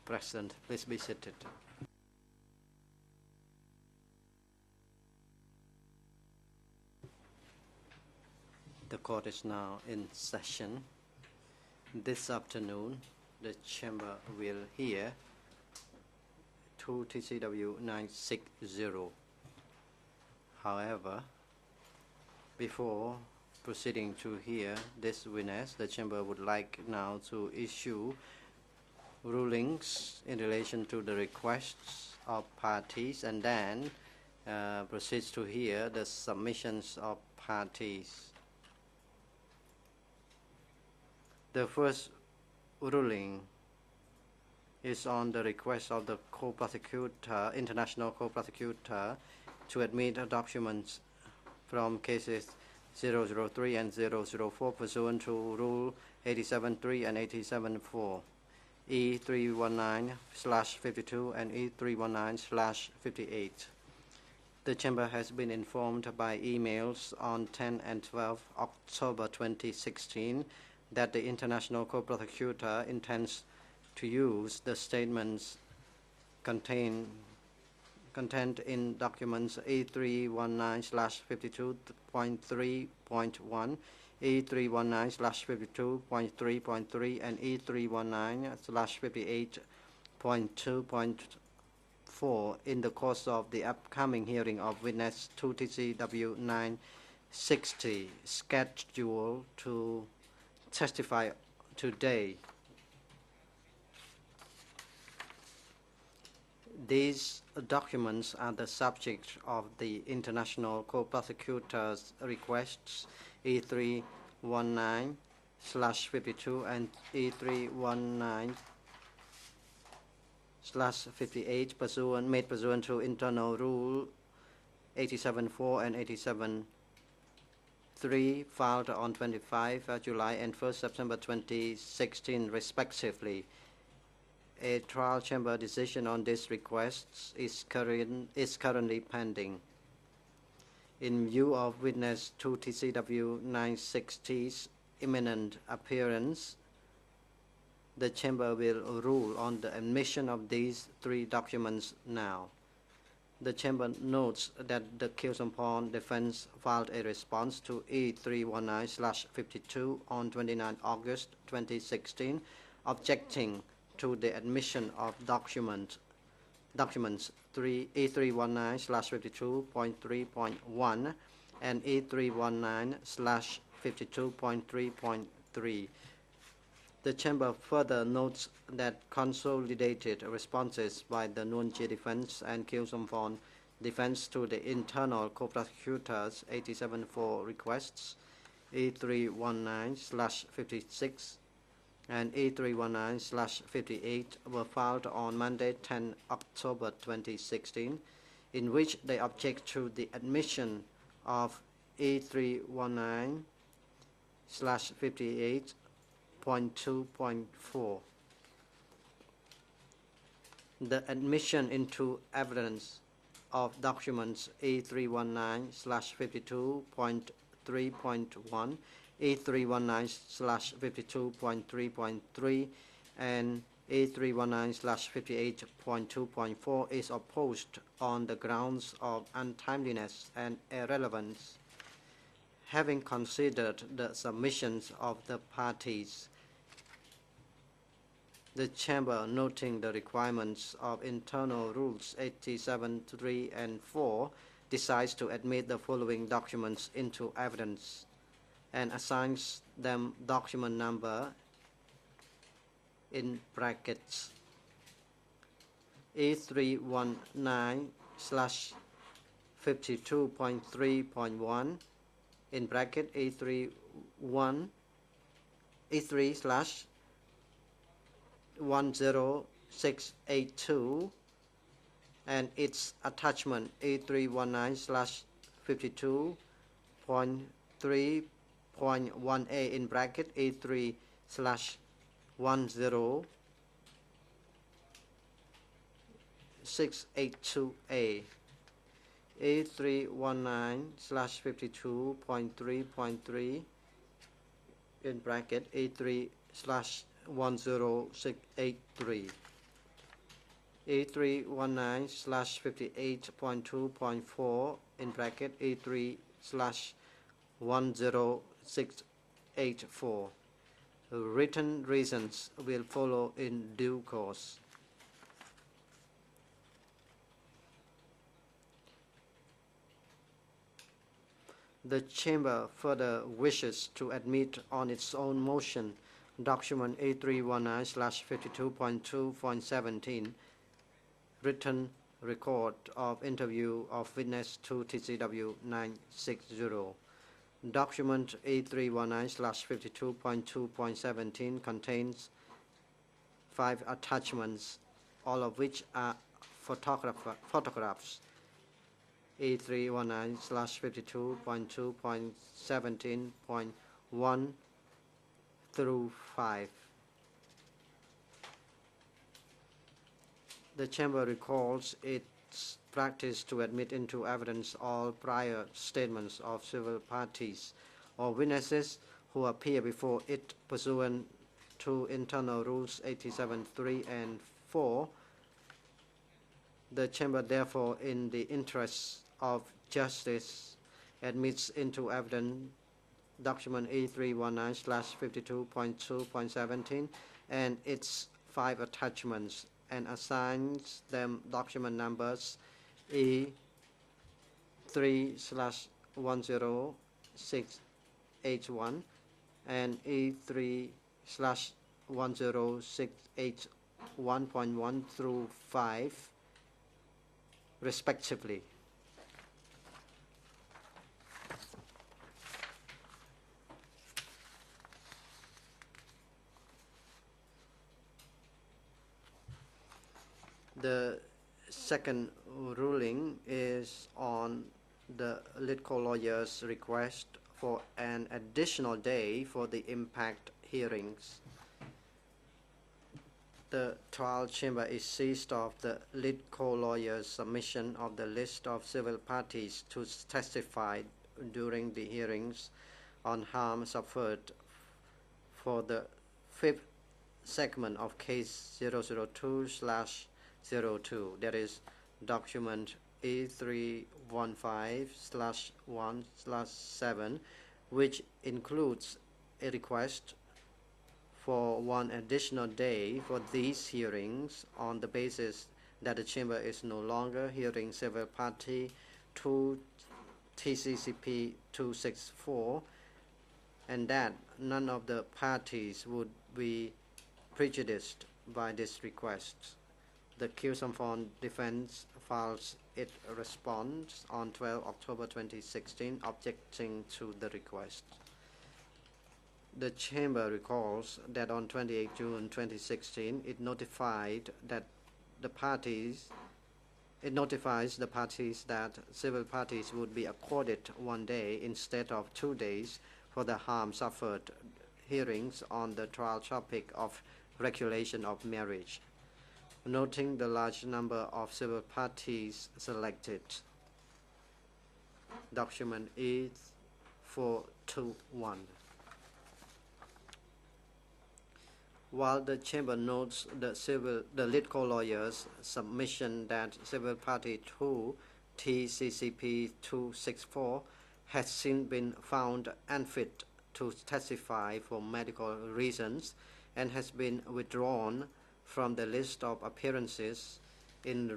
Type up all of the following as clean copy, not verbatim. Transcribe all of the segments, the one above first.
President, please be seated. The court is now in session. This afternoon, the chamber will hear 2 TCW 960. However, before proceeding to hear this witness, the chamber would like now to issue rulings in relation to the requests of parties and then proceeds to hear the submissions of parties. The first ruling is on the request of the co-prosecutor, international co-prosecutor, to admit documents from cases 003 and 004 pursuant to Rule 87.3 and 87.4, E319/52 and E319/58. The chamber has been informed by emails on 10 and 12 October 2016 that the international co-prosecutor intends to use the statements contained in documents E319/52.3.1, E319/52.3.3, and E319/58.2.4 in the course of the upcoming hearing of witness 2 TCW 960, scheduled to testify today. These documents are the subject of the international co-prosecutor's requests E319/52 and E319/58 made pursuant to Internal Rule 87.4 and 87.3 filed on 25 July and 1 September 2016 respectively. A trial chamber decision on these requests is currently pending. In view of witness 2 TCW 960's imminent appearance, the chamber will rule on the admission of these three documents now. The chamber notes that the Kyusempon defense filed a response to E319/52 on 29 August 2016, objecting to the admission of documents E319/52.3.1 and E319/52.3.3. The chamber further notes that consolidated responses by the Nuon-Chea defense and Kyusempon defense to the internal co-prosecutors 87.4 requests E319/56 and E319/58 were filed on Monday 10 October 2016, in which they object to the admission of E319/58.2.4. The admission into evidence of documents E319/52.3.1, E319/52.3.3, and E319/58.2.4 is opposed on the grounds of untimeliness and irrelevance. Having considered the submissions of the parties, the chamber, noting the requirements of internal rules 87.3 and 4, decides to admit the following documents into evidence and assigns them document number in brackets E319/52.3.1 in bracket E3/10682 and its attachment E319/52.3.1a in bracket E3/10682a, E319/52.3.3 in bracket E3/10682 10683. E319/58.2.4 in bracket E3/10684. Written reasons will follow in due course. The Chamber further wishes to admit on its own motion document A319/52.2.17, written record of interview of witness 2 TCW 960. Document A319/52.2.17 contains 5 attachments, all of which are photographs. A319/52.2.17.1 through 5. The Chamber recalls its practice to admit into evidence all prior statements of civil parties or witnesses who appear before it pursuant to Internal Rules 87.3 and 4. The Chamber, therefore, in the interests of justice, admits into evidence document A319/52.2.17 and its 5 attachments, and assigns them document numbers E3/10681 and E3/10681.1 through 5, respectively. The second ruling is on the LITCO lawyer's request for an additional day for the impact hearings. The trial chamber is seized of the LITCO lawyer's submission of the list of civil parties to testify during the hearings on harm suffered for the 5th segment of case 002/02, that is document E315/1/7, which includes a request for 1 additional day for these hearings on the basis that the Chamber is no longer hearing civil party 2 TCCP 264, and that none of the parties would be prejudiced by this request. The Kyusam defense files its response on 12 October 2016, objecting to the request. The Chamber recalls that on 28 June 2016, it notifies the parties that civil parties would be accorded 1 day instead of 2 days for the harm suffered hearings on the trial topic of regulation of marriage. Noting the large number of civil parties selected, document E421. While the Chamber notes the LITCO lawyer's submission that civil party 2 TCCP 264 has since been found unfit to testify for medical reasons and has been withdrawn from the list of appearances in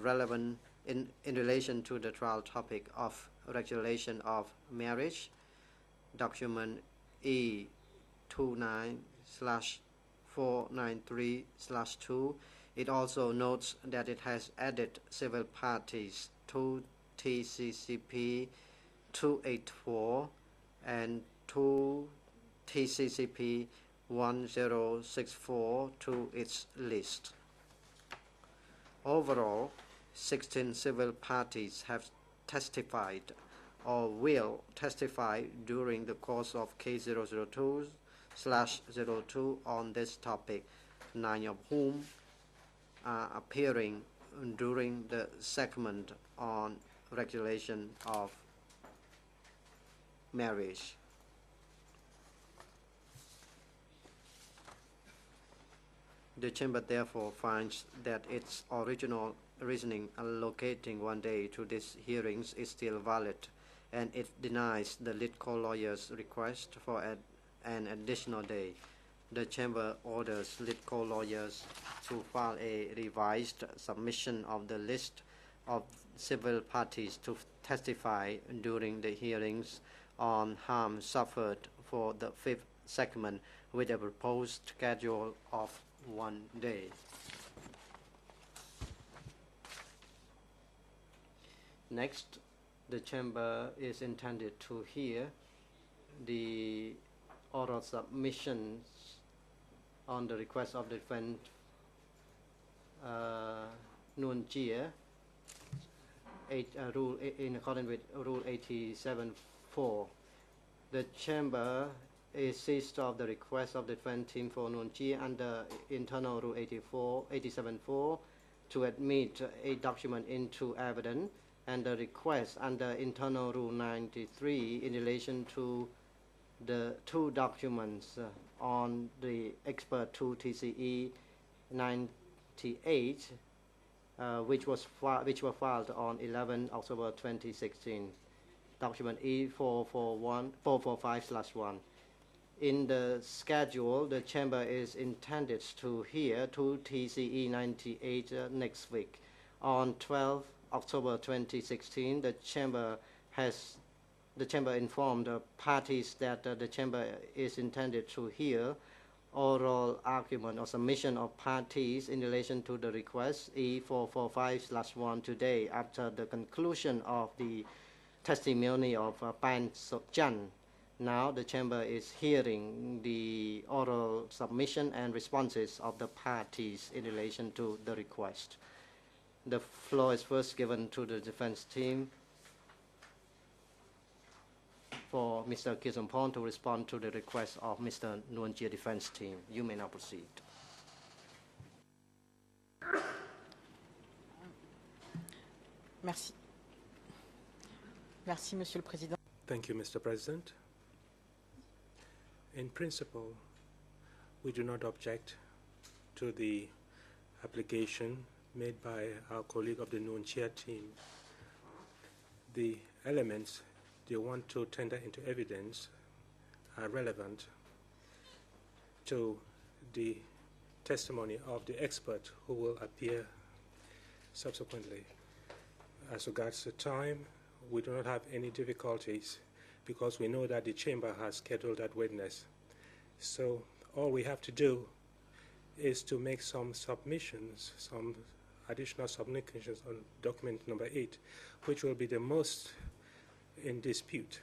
relation to the trial topic of regulation of marriage, document E29/493/2, it also notes that it has added civil parties 2 TCCP 284 and 2 TCCP 1064 to its list. Overall, 16 civil parties have testified or will testify during the course of case 002/02 on this topic, 9 of whom are appearing during the segment on regulation of marriage. The Chamber therefore finds that its original reasoning allocating 1 day to these hearings is still valid, and it denies the lead co-lawyer's request for an additional day. The Chamber orders lead co-lawyers to file a revised submission of the list of civil parties to testify during the hearings on harm suffered for the fifth segment with a proposed schedule of 1 day. Next, the Chamber is intended to hear the oral submissions on the request of the defendant Nguyen Chia, in accordance with Rule 87.4. The Chamber is seized of the request of the defense team for Nguyen Chia under Internal Rule 87.4 to admit a document into evidence, and the request under Internal Rule 93 in relation to the two documents on the expert 2 TCE 98, which were filed on 11 October 2016, document E445/1. In the schedule, the Chamber is intended to hear 2 TCE 98 next week. On 12 October 2016, the Chamber informed the parties that the Chamber is intended to hear oral argument or submission of parties in relation to the request E445/1 today after the conclusion of the testimony of Pan Sok Chan. Now the Chamber is hearing the oral submission and responses of the parties in relation to the request. The floor is first given to the defense team for Mr. Kisampon to respond to the request of Mr. Nguyen Chia defense team. You may now proceed. Merci. Merci, Monsieur le Président. Thank you, Mr. President. In principle, we do not object to the application made by our colleague of the Nguyen Chia team. The elements they want to tender into evidence are relevant to the testimony of the expert who will appear subsequently. As regards the time, we do not have any difficulties because we know that the Chamber has scheduled that witness. So all we have to do is to make some submissions, some additional submissions on document number 8, which will be the most in dispute.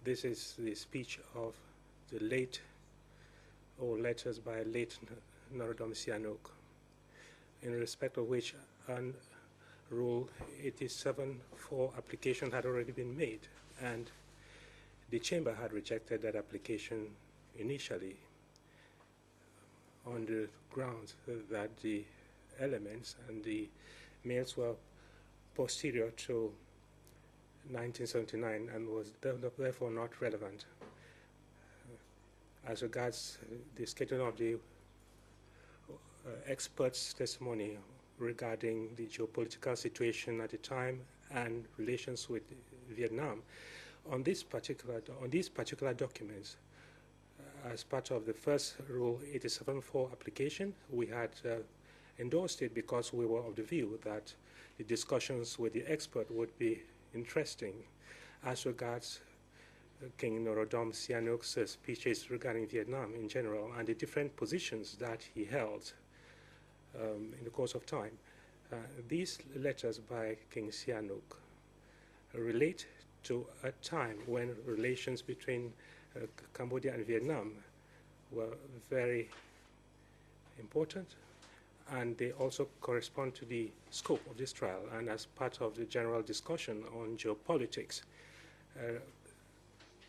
This is the speech of the late, or letters by late Norodom Sihanouk, in respect of which an Rule 87.4 application had already been made, and the Chamber had rejected that application initially on the grounds that the elements and the mails were posterior to 1979 and was therefore not relevant. As regards the scheduling of the experts' testimony regarding the geopolitical situation at the time and relations with Vietnam, on these particular documents, as part of the first Rule 87.4 application, we had endorsed it because we were of the view that the discussions with the expert would be interesting. As regards King Norodom Sihanouk's speeches regarding Vietnam in general and the different positions that he held in the course of time, these letters by King Sihanouk relate to a time when relations between Cambodia and Vietnam were very important, and they also correspond to the scope of this trial and as part of the general discussion on geopolitics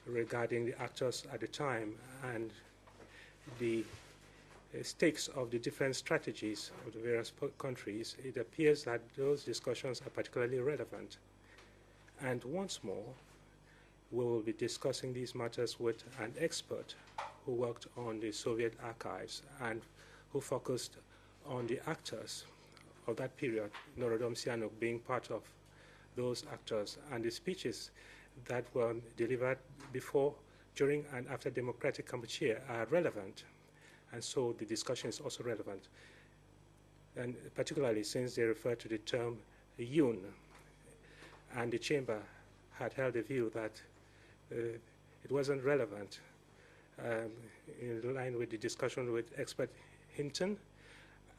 regarding the actors at the time and the stakes of the different strategies of the various countries. It appears that those discussions are particularly relevant. And once more, we will be discussing these matters with an expert who worked on the Soviet archives and who focused on the actors of that period, Norodom Sihanouk being part of those actors, and the speeches that were delivered before, during, and after democratic Cambodia are relevant, and so the discussion is also relevant, and particularly since they refer to the term Yun, and the chamber had held a view that it wasn't relevant, in line with the discussion with expert Hinton,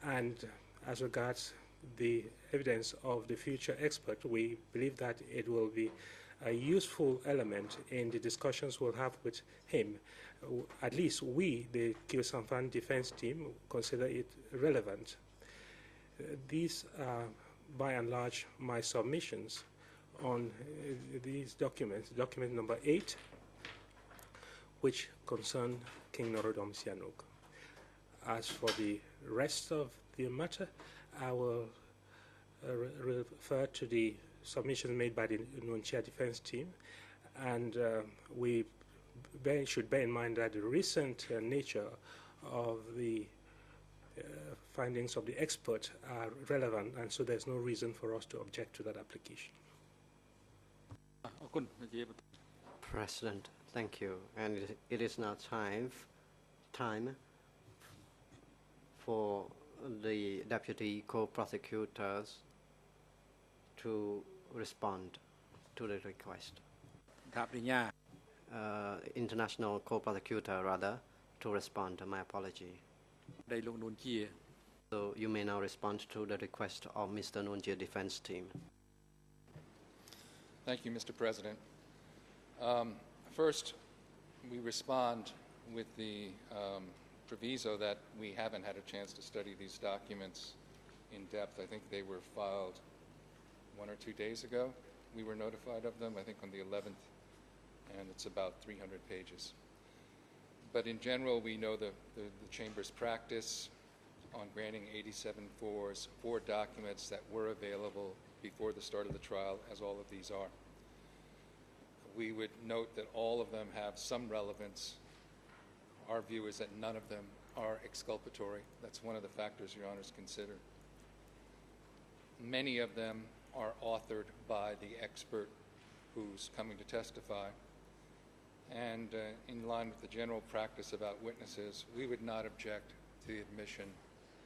and as regards the evidence of the future expert, we believe that it will be a useful element in the discussions we'll have with him. At least we, the Kiew Samphan defense team, consider it relevant. These are, by and large, my submissions on these documents. Document number 8, which concern King Norodom Sihanouk. As for the rest of the matter, I will refer to the submissions made by the Nunchia defense team, and we should bear in mind that the recent nature of the findings of the expert are relevant, and so there's no reason for us to object to that application. President, thank you. And it is now time for the deputy co-prosecutors to respond to the request. International co-prosecutor, rather, to respond to my apology. So you may now respond to the request of Mr. Nunchia defense team. Thank you, Mr. President. First, we respond with the proviso that we haven't had a chance to study these documents in depth. I think they were filed 1 or 2 days ago. We were notified of them, I think on the 11th, and it's about 300 pages. But in general, we know the Chamber's practice on granting 87-4s for documents that were available before the start of the trial, as all of these are. We would note that all of them have some relevance. Our view is that none of them are exculpatory. That's one of the factors Your Honors consider. Many of them are authored by the expert who's coming to testify. And in line with the general practice about witnesses, we would not object to the admission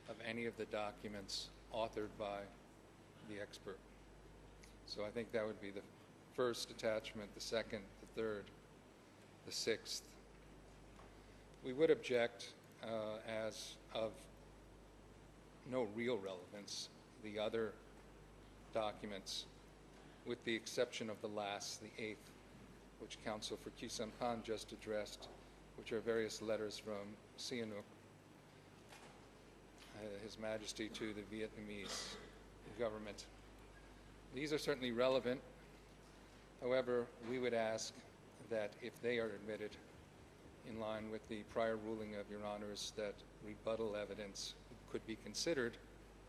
of any of the documents authored by the expert. So I think that would be the first attachment, the second, the third, the sixth. We would object as of no real relevance the other documents, with the exception of the last, the eighth, which counsel for Kiew Samphan just addressed, which are various letters from Sihanouk, His Majesty, to the Vietnamese government. These are certainly relevant. However, we would ask that if they are admitted, in line with the prior ruling of Your Honors, that rebuttal evidence could be considered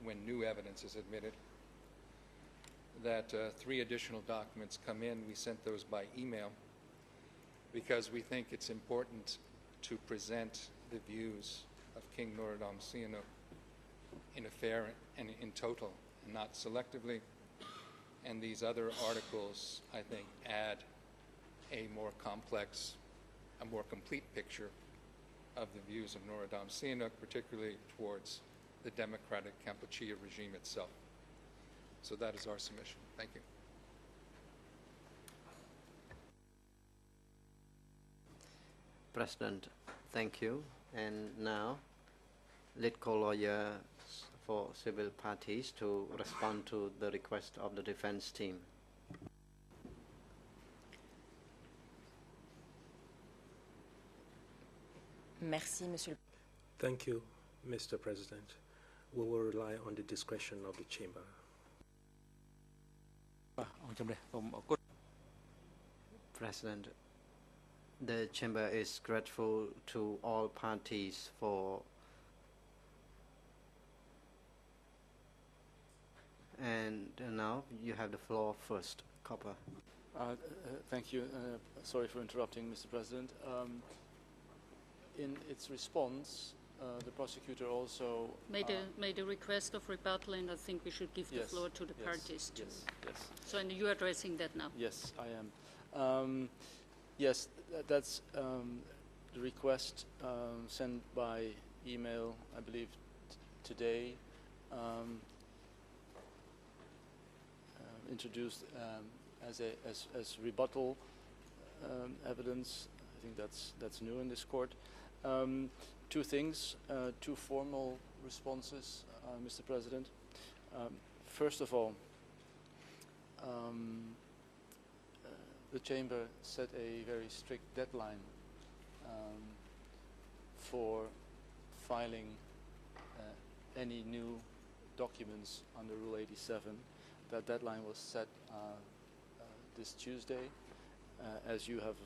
when new evidence is admitted, that 3 additional documents come in. We sent those by email because we think it's important to present the views of King Norodom Sihanouk in a fair and in total, and not selectively. And these other articles, I think, add a more complex, a more complete picture of the views of Norodom Sihanouk, particularly towards the democratic Kampuchea regime itself. So that is our submission. Thank you. President, thank you. And now, lead co-lawyer for civil parties to respond to the request of the defense team. Merci, Monsieur. Thank you, Mr. President. We will rely on the discretion of the chamber. President, the chamber is grateful to all parties for and now you have the floor first. Copper. Thank you. Sorry for interrupting, Mr. President. In its response, the prosecutor also made a request of rebuttal, and I think we should give the floor to the parties. Yes. So, and you're addressing that now? Yes, I am. Yes, that's the request sent by email, I believe, today, introduced as rebuttal evidence. I think that's new in this court. Two things, two formal responses, Mr. President. First of all, the Chamber set a very strict deadline for filing any new documents under Rule 87. That deadline was set this Tuesday. As you have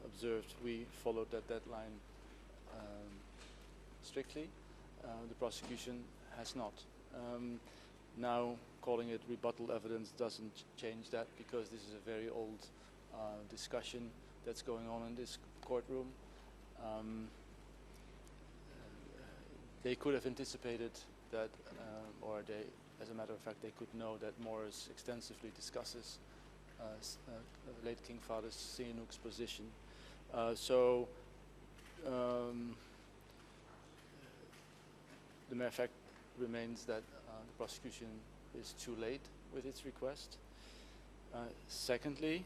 observed, we followed that deadline strictly. The prosecution has not. Now, calling it rebuttal evidence doesn't change that, because this is a very old discussion that's going on in this courtroom. They could have anticipated that, or they, as a matter of fact, they could know that Morris extensively discusses late King Father Sihanouk's position. The mere fact remains that the prosecution is too late with its request. Secondly,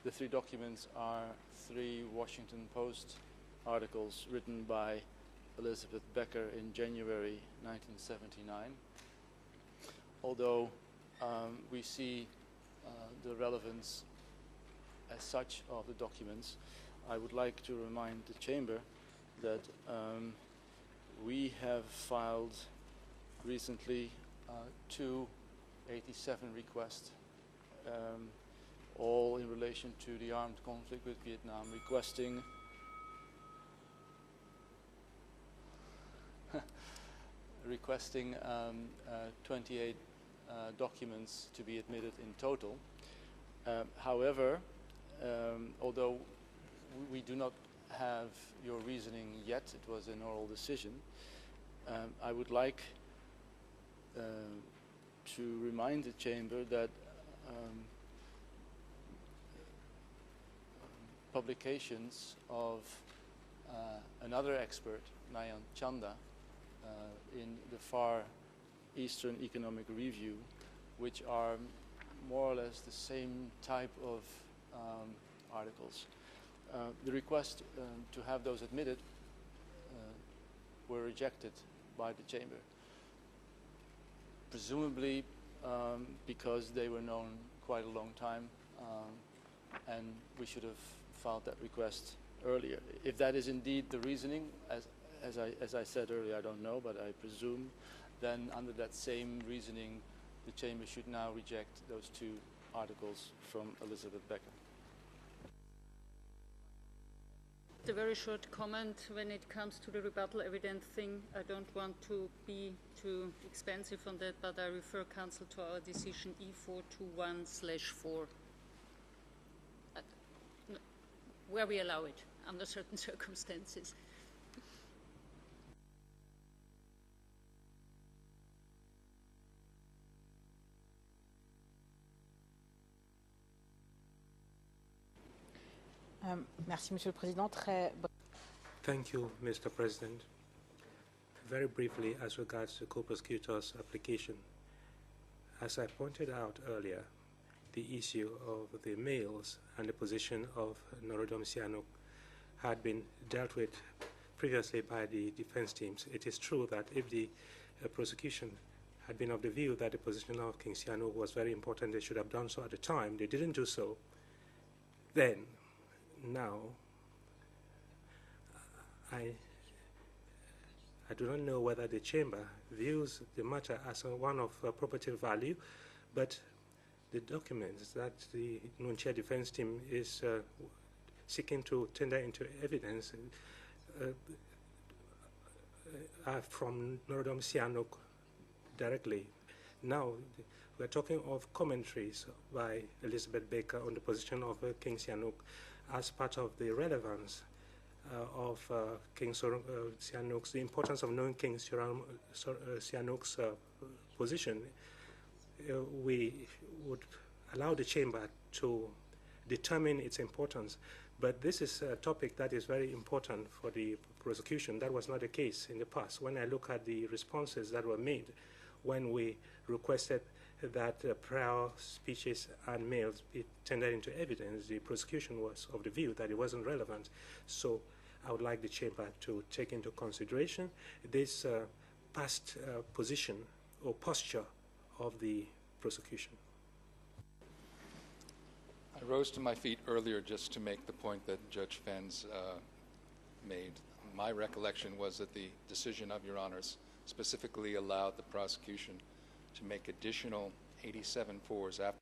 the three documents are three Washington Post articles written by Elizabeth Becker in January 1979. Although we see the relevance as such of the documents, I would like to remind the Chamber that we have filed recently two 87 requests, all in relation to the armed conflict with Vietnam, requesting 28 documents to be admitted in total. However, although we do not have your reasoning yet, it was an oral decision, I would like to remind the Chamber that publications of another expert, Nayan Chanda, in the Far Eastern Economic Review, which are more or less the same type of articles. The request to have those admitted were rejected by the Chamber, presumably because they were known quite a long time, and we should have filed that request earlier. If that is indeed the reasoning, as I said earlier, I don't know, but I presume, then under that same reasoning, the Chamber should now reject those two articles from Elizabeth Becker. A very short comment when it comes to the rebuttal evidence thing. I don't want to be too expensive on that, but I refer Council to our decision E421/4, where we allow it under certain circumstances. Merci, Monsieur le Président. Thank you, Mr. President. Very briefly, as regards the co-prosecutor's application, as I pointed out earlier, the issue of the mails and the position of Norodom Sihanouk had been dealt with previously by the defense teams. It is true that if the prosecution had been of the view that the position of King Sihanouk was very important, they should have done so at the time. They didn't do so. Then, now, I do not know whether the Chamber views the matter as one of probative value, but the documents that the non-chair defense team is seeking to tender into evidence are from Norodom Sihanouk directly. Now, we're talking of commentaries by Elizabeth Baker on the position of King Sihanouk, as part of the relevance of King Sihanouk's, the importance of knowing King Sihanouk's position, we would allow the chamber to determine its importance. But this is a topic that is very important for the prosecution. That was not the case in the past. When I look at the responses that were made when we requested that prior speeches and mails be tendered into evidence, the prosecution was of the view that it wasn't relevant. So I would like the chamber to take into consideration this past position or posture of the prosecution. I rose to my feet earlier just to make the point that Judge Fens made. My recollection was that the decision of Your Honors specifically allowed the prosecution to make additional 87 4s after